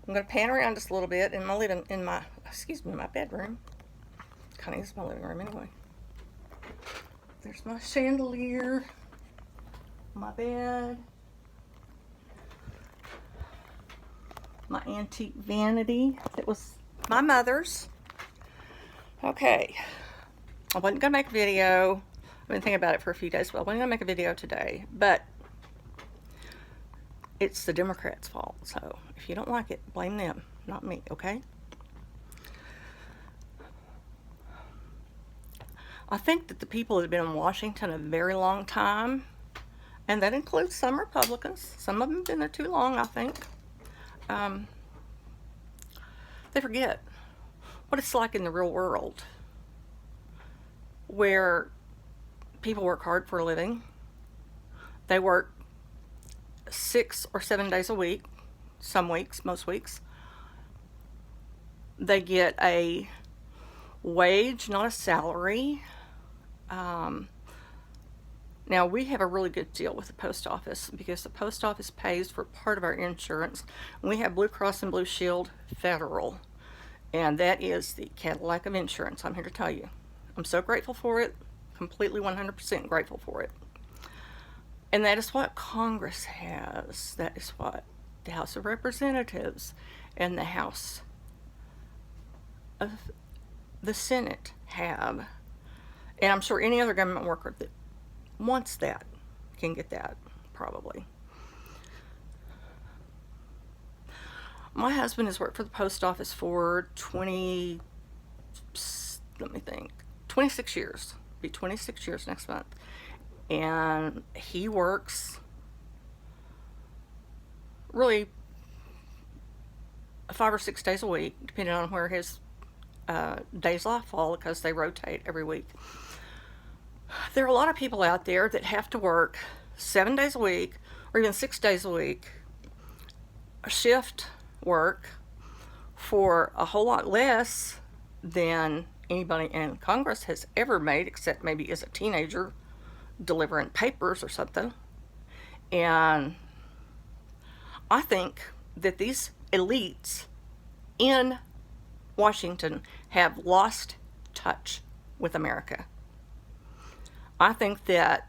I'm going to pan around just a little bit in my bedroom. Kind of is my living room anyway. There's my chandelier, my bed, my antique vanity that was my mother's. Okay, I wasn't going to make a video. I've been thinking about it for a few days, but I wasn't going to make a video today. But it's the Democrats' fault. So if you don't like it, blame them, not me, okay? I think that the people that have been in Washington a very long time, and that includes some Republicans, some of them have been there too long, I think, they forget what it's like in the real world, where people work hard for a living. They work 6 or 7 days a week, some weeks, most weeks. They get a wage, not a salary. Now, we have a really good deal with the post office because the post office pays for part of our insurance. We have Blue Cross and Blue Shield Federal, and that is the Cadillac of insurance, I'm here to tell you. I'm so grateful for it, completely 100% grateful for it. And that is what Congress has. That is what the House of Representatives and the House of the Senate have. And I'm sure any other government worker that wants that can get that, probably. My husband has worked for the post office for 26 years. It'll be 26 years next month. And he works really 5 or 6 days a week, depending on where his days off fall, because they rotate every week. There are a lot of people out there that have to work 7 days a week or even 6 days a week, shift work, for a whole lot less than anybody in Congress has ever made, except maybe as a teenager delivering papers or something. And I think that these elites in Washington have lost touch with America. I think that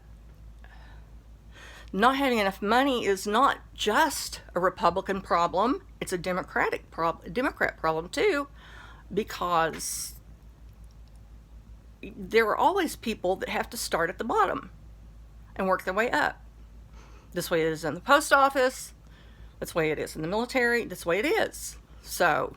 not having enough money is not just a Republican problem, it's a Democrat problem too, because there are always people that have to start at the bottom and work their way up. This way it is in the post office, that's the way it is in the military, that's the way it is. So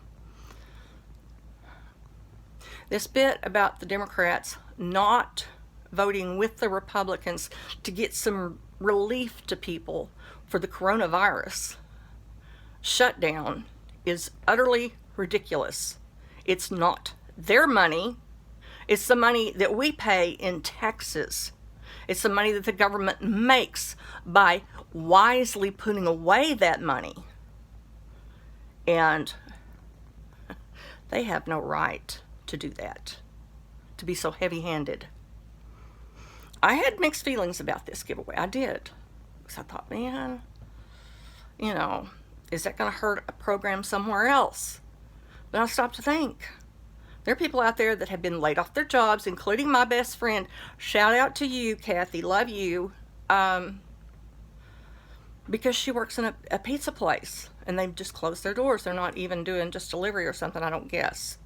this bit about the Democrats not voting with the Republicans to get some relief to people for the coronavirus shutdown is utterly ridiculous. It's not their money. It's the money that we pay in taxes. It's the money that the government makes by wisely putting away that money. And they have no right to do that, to be so heavy-handed. I had mixed feelings about this giveaway. I did. Because I thought, man, is that going to hurt a program somewhere else? But I stopped to think. There are people out there that have been laid off their jobs, including my best friend. Shout out to you, Kathy. Love you. Because she works in a pizza place, and they've just closed their doors. They're not even doing just delivery or something, I don't guess.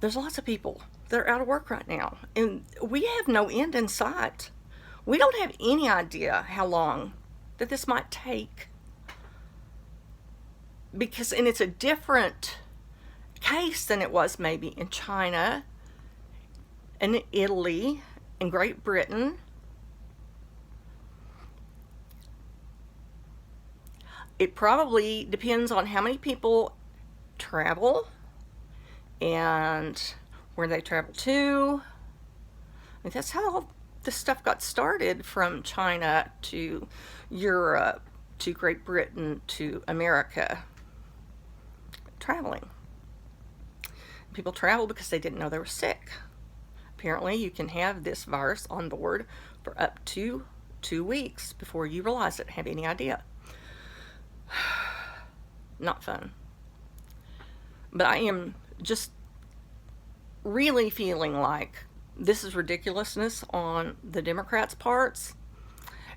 There's lots of people that are out of work right now, and we have no end in sight. We don't have any idea how long that this might take, and it's a different case than it was maybe in China and Italy and Great Britain. It probably depends on how many people travel and where they travel to. I mean, that's how this stuff got started, from China to Europe to Great Britain to America. Traveling. People travel because they didn't know they were sick. Apparently, you can have this virus on board for up to 2 weeks before you realize it, have any idea. not fun. But I am just really feeling like this is ridiculousness on the Democrats' parts.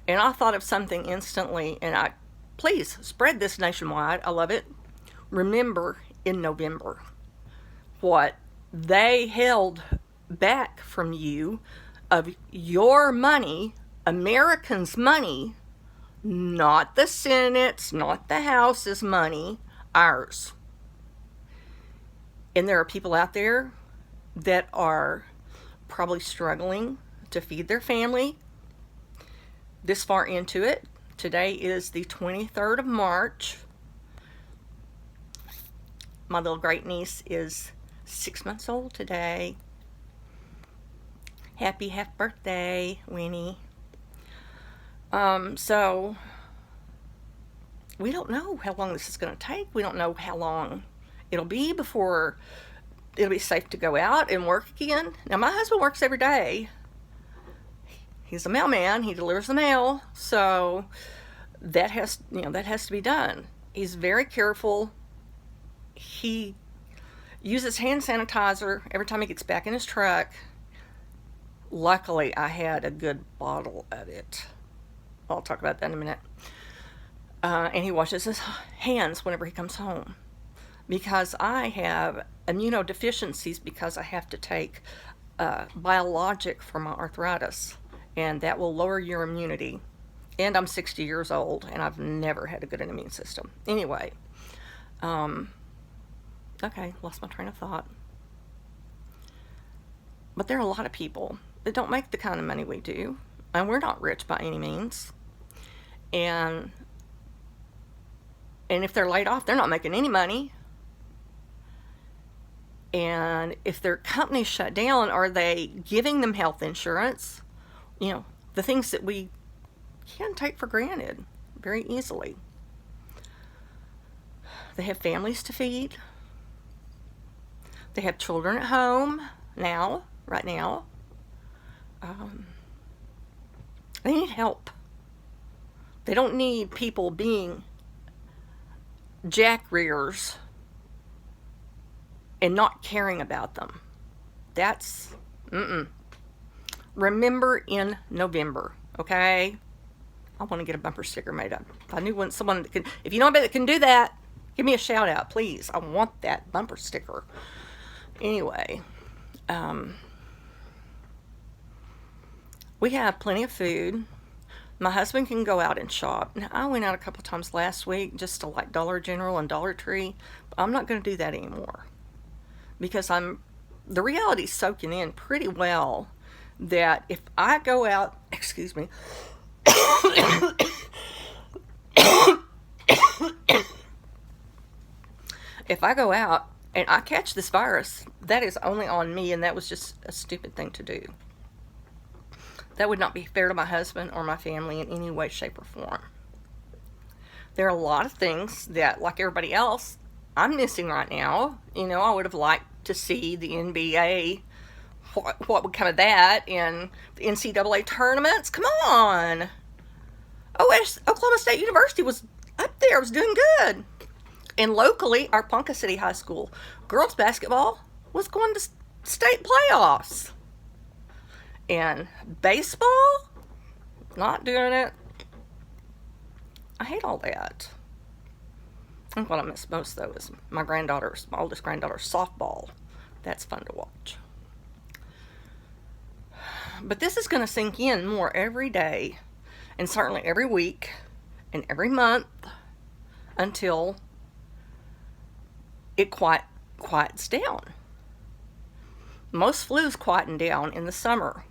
And I thought of something instantly, and please spread this nationwide. I love it. Remember in November what they held back from you of your money, Americans' money, not the Senate's, not the House's money, ours. And there are people out there that are probably struggling to feed their family this far into it. Today is the 23rd of March. My little great niece is 6 months old today. Happy birthday, Winnie. So we don't know how long this is going to take. We don't know how long it'll be before it'll be safe to go out and work again. Now, my husband works every day. He's a mailman. He delivers the mail. So that has to be done. He's very careful. He uses hand sanitizer every time he gets back in his truck. Luckily, I had a good bottle of it. I'll talk about that in a minute. And he washes his hands whenever he comes home. Because I have immunodeficiencies because I have to take biologic for my arthritis. And that will lower your immunity. And I'm 60 years old, and I've never had a good immune system. Anyway, okay, lost my train of thought. But there are a lot of people that don't make the kind of money we do. And we're not rich by any means. And if they're laid off, they're not making any money. And if their companies shut down, are they giving them health insurance? You know, the things that we can take for granted very easily. They have families to feed. They have children at home right now. They need help. They don't need people being jack rears and not caring about them. That's, Remember in November, okay? I want to get a bumper sticker made up. If I knew someone that could, if you know anybody that can do that, give me a shout out, please. I want that bumper sticker. Anyway, we have plenty of food. My husband can go out and shop. Now, I went out a couple times last week just to like Dollar General and Dollar Tree. But I'm not going to do that anymore. Because the reality's soaking in pretty well that if I go out, excuse me, if I go out and I catch this virus, that is only on me, and that was just a stupid thing to do. That would not be fair to my husband or my family in any way, shape, or form. There are a lot of things that, like everybody else, I'm missing right now. You know, I would have liked to see the NBA, what would come of that, and the NCAA tournaments. Come on. Oklahoma State University was up there, was doing good. And locally, our Ponca City High School girls basketball was going to state playoffs. And baseball, not doing it. I hate all that. And what I miss most, though, is my oldest granddaughter's softball. That's fun to watch. But this is going to sink in more every day, and certainly every week, and every month, until it quiets down. Most flus quieten down in the summer,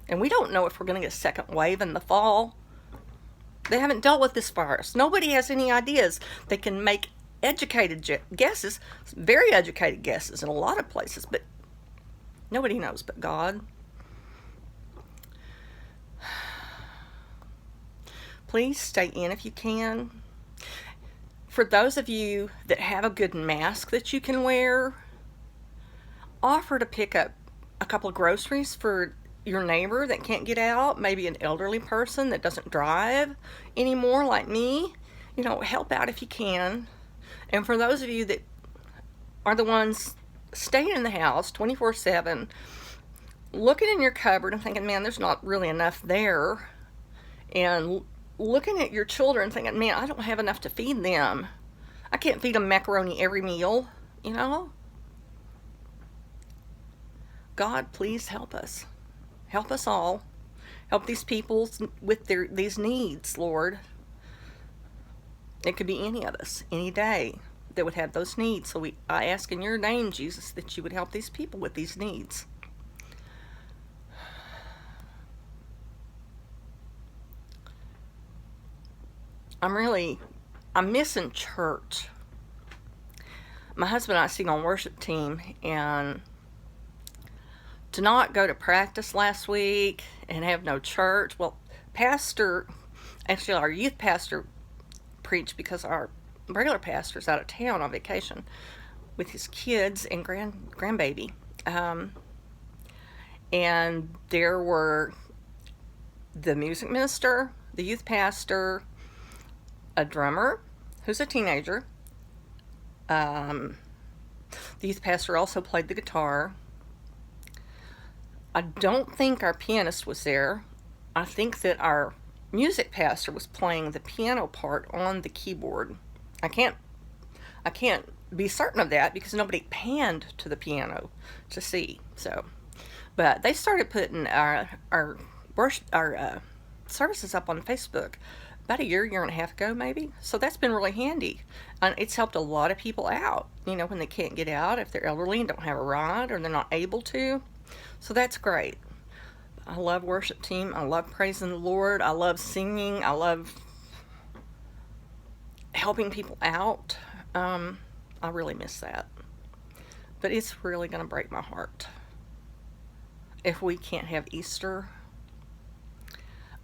and we don't know if we're going to get a second wave in the fall. They haven't dealt with this virus. Nobody has any ideas. They can make educated guesses, very educated guesses in a lot of places, but nobody knows but God. Please stay in if you can. For those of you that have a good mask that you can wear, offer to pick up a couple of groceries for your neighbor that can't get out, maybe an elderly person that doesn't drive anymore like me. You know, help out if you can. And for those of you that are the ones staying in the house 24/7, looking in your cupboard and thinking, man, there's not really enough there, and looking at your children thinking, man, I don't have enough to feed them. I can't feed them macaroni every meal, you know? God, please help us. Help us all. Help these people with these needs, Lord. It could be any of us, any day, that would have those needs. So I ask in your name, Jesus, that you would help these people with these needs. I'm missing church. My husband and I sing on worship team, and to not go to practice last week and have no church. Well, our youth pastor preached because our regular pastor's out of town on vacation with his kids and grandbaby. And there were the music minister, the youth pastor, a drummer who's a teenager. The youth pastor also played the guitar. I don't think our pianist was there. I think that our music pastor was playing the piano part on the keyboard. I can't be certain of that because nobody panned to the piano to see. So, but they started putting our services up on Facebook about a year and a half ago, maybe. So that's been really handy. And it's helped a lot of people out, when they can't get out, if they're elderly and don't have a ride or they're not able to. So that's great. I love worship team. I love praising the Lord. I love singing. I love helping people out. I really miss that. But it's really going to break my heart if we can't have Easter.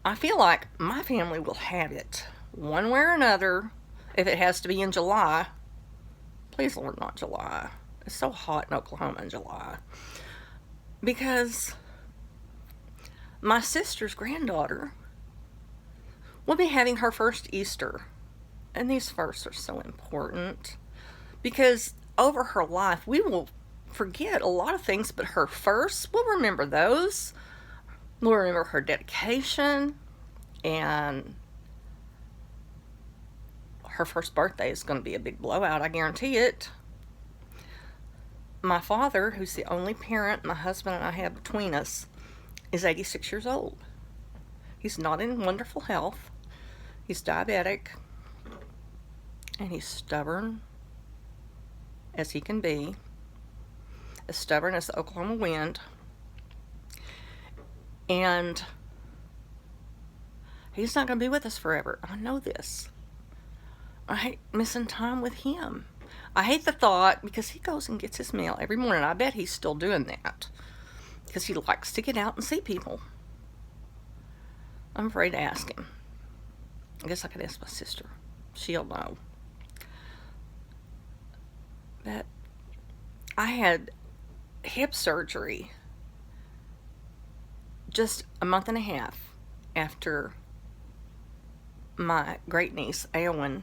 I feel like my family will have it one way or another. If it has to be in July, please Lord, not July. It's so hot in Oklahoma in July. Because my sister's granddaughter will be having her first Easter. And these firsts are so important. Because over her life, we will forget a lot of things, but her firsts, we'll remember those. We'll remember her dedication, and her first birthday is going to be a big blowout, I guarantee it. My father, who's the only parent my husband and I have between us, is 86 years old. He's not in wonderful health. He's diabetic, and he's stubborn as he can be, as stubborn as the Oklahoma wind. And he's not going to be with us forever. I know this. I hate missing time with him. I hate the thought, because he goes and gets his mail every morning. I bet he's still doing that because he likes to get out and see people. I'm afraid to ask him. I guess I could ask my sister. She'll know. But I had hip surgery just a month and a half after my great niece, Aowen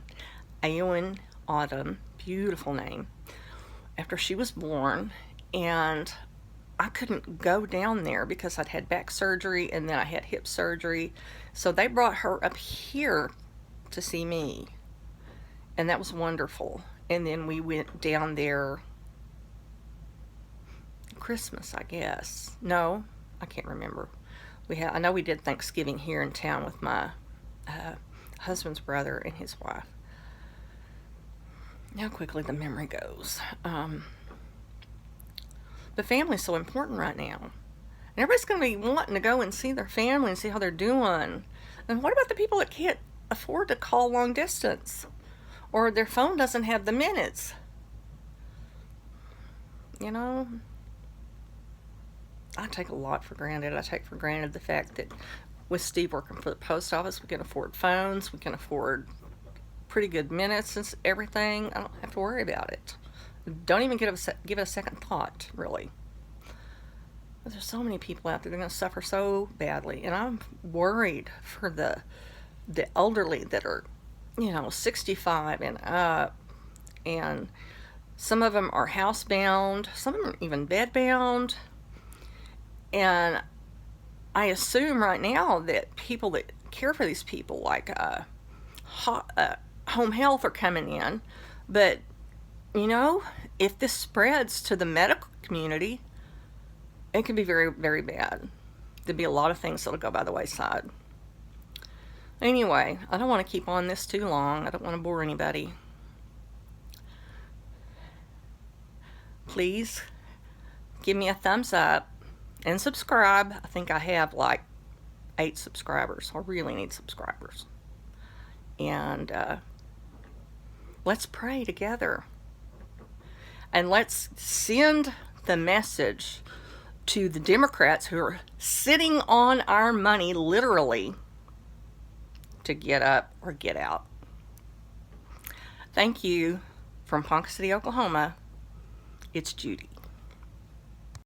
Autumn, beautiful name, after she was born. And I couldn't go down there because I'd had back surgery and then I had hip surgery. So they brought her up here to see me. And that was wonderful. And then we went down there Christmas, I guess. No, I can't remember. I know we did Thanksgiving here in town with my husband's brother and his wife. How quickly the memory goes. The family's so important right now. And everybody's going to be wanting to go and see their family and see how they're doing. And what about the people that can't afford to call long distance? Or their phone doesn't have the minutes? I take a lot for granted. I take for granted the fact that with Steve working for the post office, we can afford phones, we can afford pretty good minutes and everything. I don't have to worry about it. Don't even give it a second thought, really. But there's so many people out there that are going to suffer so badly, and I'm worried for the elderly that are, 65 and up, And some of them are housebound, some of them are even bedbound. And I assume right now that people that care for these people, like home health, are coming in. But, you know, if this spreads to the medical community, it could be very, very bad. There'd be a lot of things that'll go by the wayside. Anyway, I don't want to keep on this too long. I don't want to bore anybody. Please give me a thumbs up and subscribe. I think I have like 8 subscribers. I really need subscribers. And let's pray together. And let's send the message to the Democrats who are sitting on our money, literally, to get up or get out. Thank you. From Ponca City, Oklahoma, it's Judy.